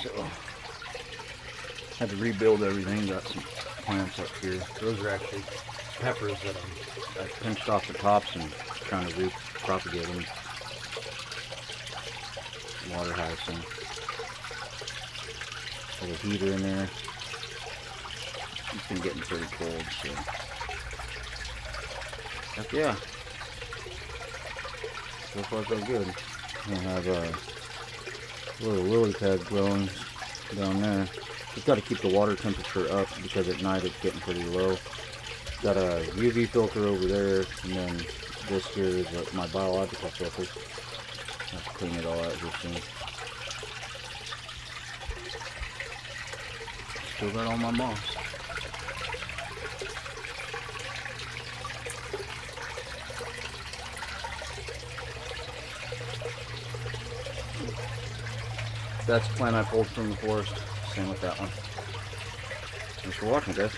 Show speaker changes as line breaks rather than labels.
So had to rebuild everything. Got some plants up here. Those are actually peppers that I pinched off the tops and trying to repropagate them. Water hyacinth. Have a heater in there. It's been getting pretty cold, so heck yeah. So far so good. I have a little lily pad growing down there. Just got to keep the water temperature up because at night it's getting pretty low. Got a UV filter over there, and then this here is my biological filter. I have to clean it all out here soon. Still got all my moss. That's a plant I pulled from the forest. Same with that one. Thanks for watching, guys.